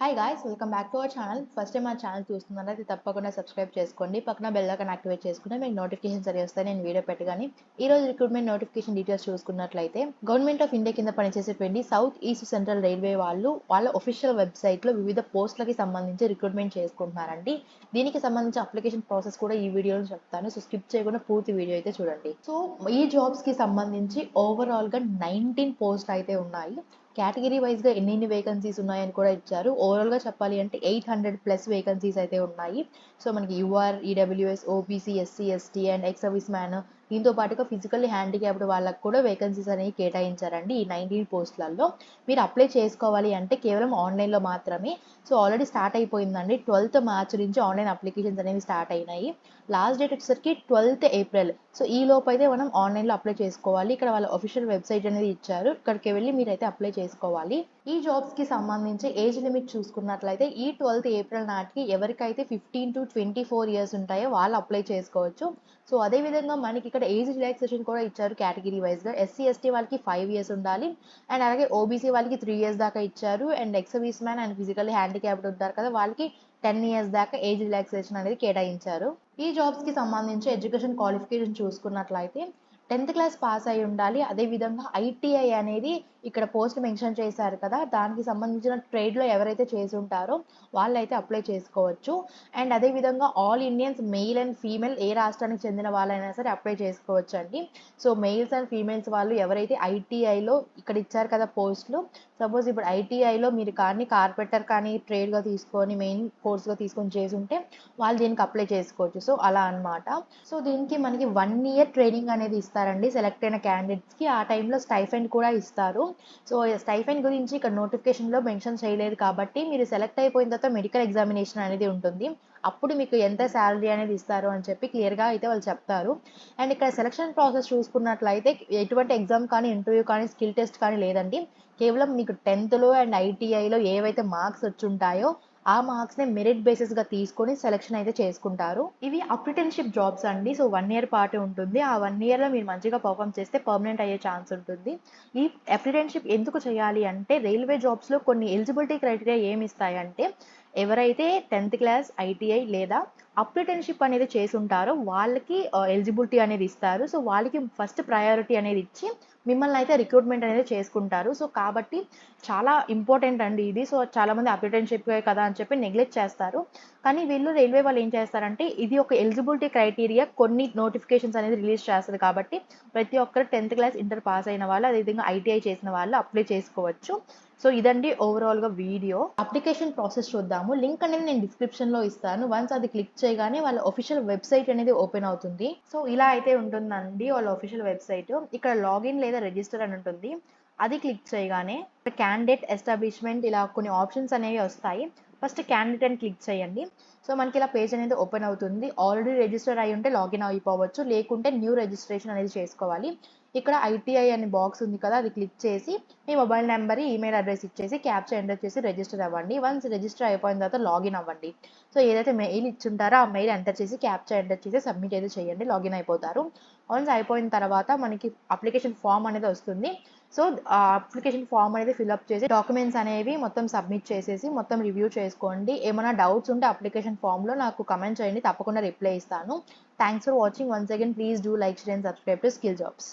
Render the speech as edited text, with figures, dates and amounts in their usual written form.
Hi guys, welcome back to our channel. First time మా channel చూస్తున్నారైతే తప్పకుండా subscribe చేసుకోండి. పక్కన బెల్ ఐకాన్ యాక్టివేట్ చేసుకుంటే మీకు నోటిఫికేషన్ సరి వస్తాయి నేను వీడియో పెట్టగానే. ఈ రోజు రిక్రూట్మెంట్ నోటిఫికేషన్ డీటెయిల్స్ చూసుకున్నట్లయితే గవర్నమెంట్ ఆఫ్ ఇండియా కింద పనిచేసేటువంటి సౌత్ ఈస్ట్ సెంట్రల్ రైల్వే వాళ్ళు వాళ్ళ ఒఫీషియల్ వెబ్సైట్లో వివిధ పోస్టులకి సంబంధించి రిక్రూట్మెంట్ చేసుకుంటున్నారండి. దీనికి సంబంధించి అప్లికేషన్ ప్రాసెస్ కూడా ఈ వీడియోలో చెప్తాను. సో స్కిప్ చేయకుండా పూర్తి వీడియో అయితే చూడండి. సో ఈ జాబ్స్కి సంబంధించి ఓవరాల్గా 19 పోస్టులు అయితే ఉన్నాయి. కేటగిరీ వైజ్గా ఎన్ని వేకెన్సీస్ ఉన్నాయని కూడా ఇచ్చారు. ఓవరాల్గా చెప్పాలి అంటే 800+ వేకెన్సీస్ అయితే ఉన్నాయి. సో మనకి UR, EWS, OBC, SC, ST and ex service man, దీంతో పాటుగా ఫిజికల్లీ హ్యాండిక్యాప్డ్ వాళ్ళకు కూడా వేకెన్సీస్ అనేవి కేటాయించారండి ఈ 19 పోస్టులలో. మీరు అప్లై చేసుకోవాలి అంటే కేవలం ఆన్లైన్లో మాత్రమే. సో ఆల్రెడీ స్టార్ట్ అయిపోయిందండి. 12th మార్చ్ నుంచి ఆన్లైన్ అప్లికేషన్స్ అనేవి స్టార్ట్ అయినాయి. లాస్ట్ డేట్ వచ్చేసరికి 12th ఏప్రిల్. సో ఈ లోపు అయితే మనం ఆన్లైన్లో అప్లై చేసుకోవాలి. ఇక్కడ వాళ్ళ ఒఫీషియల్ వెబ్సైట్ అనేది ఇచ్చారు, ఇక్కడికి వెళ్ళి మీరైతే అప్లై చేసుకోవాలి. ఈ జాబ్స్కి సంబంధించి ఏజ్ లిమిట్ చూసుకున్నట్లయితే ఈ 12th ఏప్రిల్ నాటికి ఎవరికైతే 15 to 24 ఇయర్స్ ఉంటాయో వాళ్ళు అప్లై చేసుకోవచ్చు. సో అదేవిధంగా మనకి ఇక్కడ ఏజ్ రిలాక్సేషన్ కూడా ఇచ్చారు కేటగిరీ వైజ్గా. ఎస్సీ, ఎస్టీ వాళ్ళకి 5 ఇయర్స్ ఉండాలి అండ్ అలాగే ఓబీసీ వాళ్ళకి 3 ఇయర్స్ దాకా ఇచ్చారు. And ex service man and physically handicapped ఉంటారు కదా, వాళ్ళకి 10 ఇయర్స్ దాకా ఏజ్ రిలాక్సేషన్ అనేది కేటాయించారు. ఈ జాబ్స్కి సంబంధించి ఎడ్యుకేషన్ క్వాలిఫికేషన్ చూసుకున్నట్లయితే 10th క్లాస్ పాస్ అయి ఉండాలి. అదేవిధంగా ఐటీఐ అనేది ఇక్కడ పోస్ట్ మెన్షన్ చేశారు కదా, దానికి సంబంధించిన ట్రేడ్లో ఎవరైతే చేసి ఉంటారో వాళ్ళైతే అప్లై చేసుకోవచ్చు. అండ్ అదేవిధంగా all Indians male and female ఏ రాష్ట్రానికి చెందిన వాళ్ళైనా సరే అప్లై చేసుకోవచ్చు అండి. సో మెయిల్స్ అండ్ ఫీమేల్స్ వాళ్ళు ఎవరైతే ఐటీఐలో ఇక్కడ ఇచ్చారు కదా పోస్టులు, సపోజ్ ఇప్పుడు ఐటీఐలో మీరు కానీ కార్పెంటర్ కానీ ట్రేడ్గా తీసుకొని మెయిన్ కోర్స్గా తీసుకొని చేసి ఉంటే వాళ్ళు దీనికి అప్లై చేసుకోవచ్చు. సో అలా అనమాట. సో దీనికి మనకి 1 year ట్రైనింగ్ అనేది ఇస్తారండి సెలెక్ట్ అయిన క్యాండిడేట్స్కి. ఆ టైంలో స్టైఫండ్ కూడా ఇస్తారు. సో స్టైఫండ్ గురించి ఇక్కడ నోటిఫికేషన్లో మెన్షన్ చేయలేదు కాబట్టి మీరు సెలెక్ట్ అయిపోయిన తర్వాత మెడికల్ ఎగ్జామినేషన్ అనేది ఉంటుంది. అప్పుడు మీకు ఎంత శాలరీ అనేది ఇస్తారు అని చెప్పి క్లియర్గా అయితే వాళ్ళు చెప్తారు. అండ్ ఇక్కడ సెలక్షన్ ప్రాసెస్ చూసుకున్నట్లయితే ఎటువంటి ఎగ్జామ్ కానీ ఇంటర్వ్యూ కానీ స్కిల్ టెస్ట్ కానీ లేదండి. కేవలం మీకు 10thలో అండ్ ఐటీఐలో ఏవైతే మార్క్స్ వచ్చి ఉంటాయో ఆ మార్క్స్ని మెరిట్ బేసిస్గా తీసుకొని సెలెక్షన్ అయితే చేసుకుంటారు. ఇవి అప్రెంటిస్‌షిప్ జాబ్స్ అండి. సో 1 year పాటు ఉంటుంది. ఆ 1 yearలో మీరు మంచిగా పర్ఫామ్ చేస్తే పర్మనెంట్ అయ్యే ఛాన్స్ ఉంటుంది. ఈ అప్రెంటిస్‌షిప్ ఎందుకు చేయాలి అంటే రైల్వే జాబ్స్లో కొన్ని ఎలిజిబిలిటీ క్రైటీరియా ఏమి ఇస్తాయంటే ఎవరైతే 10th క్లాస్ ఐటీఐ లేదా అప్రెంటిస్‌షిప్ అనేది చేసి ఉంటారో వాళ్ళకి ఎలిజిబిలిటీ అనేది ఇస్తారు. సో వాళ్ళకి ఫస్ట్ ప్రయారిటీ అనేది ఇచ్చి మిమ్మల్ని అయితే రిక్రూట్మెంట్ అనేది చేసుకుంటారు. సో కాబట్టి చాలా ఇంపార్టెంట్ అండి ఇది. సో చాలామంది అప్రెంటిస్‌షిప్ కదా అని చెప్పి నెగ్లెక్ట్ చేస్తారు. కానీ వీళ్ళు రైల్వే వాళ్ళు ఏం చేస్తారంటే ఇది ఒక ఎలిజిబిలిటీ క్రైటీరియా కొన్ని నోటిఫికేషన్స్ అనేది రిలీజ్ చేస్తుంది కాబట్టి ప్రతి ఒక్కరు 10th క్లాస్ ఇంటర్ పాస్ అయిన వాళ్ళు అదేవిధంగా ఐటీఐ చేసిన వాళ్ళు అప్లై చేసుకోవచ్చు. సో ఇదండి ఓవరాల్గా వీడియో. అప్లికేషన్ ప్రాసెస్ చూద్దాము. లింక్ అనేది నేను డిస్క్రిప్షన్లో ఇస్తాను. వన్స్ అది క్లిక్ చేయగానే వాళ్ళ ఒఫీషియల్ వెబ్సైట్ అనేది ఓపెన్ అవుతుంది. సో ఇలా అయితే ఉంటుందండి వాళ్ళ ఒఫీషియల్ వెబ్సైట్. ఇక్కడ లాగిన్ లేదా రిజిస్టర్ అని ఉంటుంది. అది క్లిక్ చేయగానే క్యాండిడేట్ ఎస్టాబ్లిష్మెంట్ ఇలా కొన్ని ఆప్షన్స్ అనేవి వస్తాయి. ఫస్ట్ క్యాండిడేట్ అని క్లిక్ చేయండి. సో మనకి ఇలా పేజ్ అనేది ఓపెన్ అవుతుంది. ఆల్రెడీ రిజిస్టర్ అయి ఉంటే లాగిన్ అయిపోవచ్చు, లేకుంటే న్యూ రిజిస్ట్రేషన్ అనేది చేసుకోవాలి. ఇక్కడ ఐటీఐ అనే బాక్స్ ఉంది కదా, అది క్లిక్ చేసి మీ మొబైల్ నెంబర్, ఈమెయిల్ అడ్రస్ ఇచ్చేసి క్యాప్చా ఎంటర్ చేసి రిజిస్టర్ అవ్వండి. వన్స్ రిజిస్టర్ అయిపోయిన తర్వాత లాగిన్ అవ్వండి. సో ఏదైతే మెయిల్ ఇచ్చుంటారో ఆ మెయిల్ ఎంటర్ చేసి క్యాప్చా ఎంటర్ చేసి సబ్మిట్ అయితే చేయండి, లాగిన్ అయిపోతారు. వన్స్ అయిపోయిన తర్వాత మనకి అప్లికేషన్ ఫామ్ అనేది వస్తుంది. సో ఆ అప్లికేషన్ ఫామ్ అనేది ఫిల్అప్ చేసి డాక్యుమెంట్స్ అనేవి మొత్తం సబ్మిట్ చేసేసి మొత్తం రివ్యూ చేసుకోండి. ఏమైనా డౌట్స్ ఉంటే అప్లికేషన్ ఫామ్లో నాకు కమెంట్ చేయండి, తప్పకుండా రిప్లై ఇస్తాను. Thanks for watching. Once again please do like, share and subscribe to skill jobs.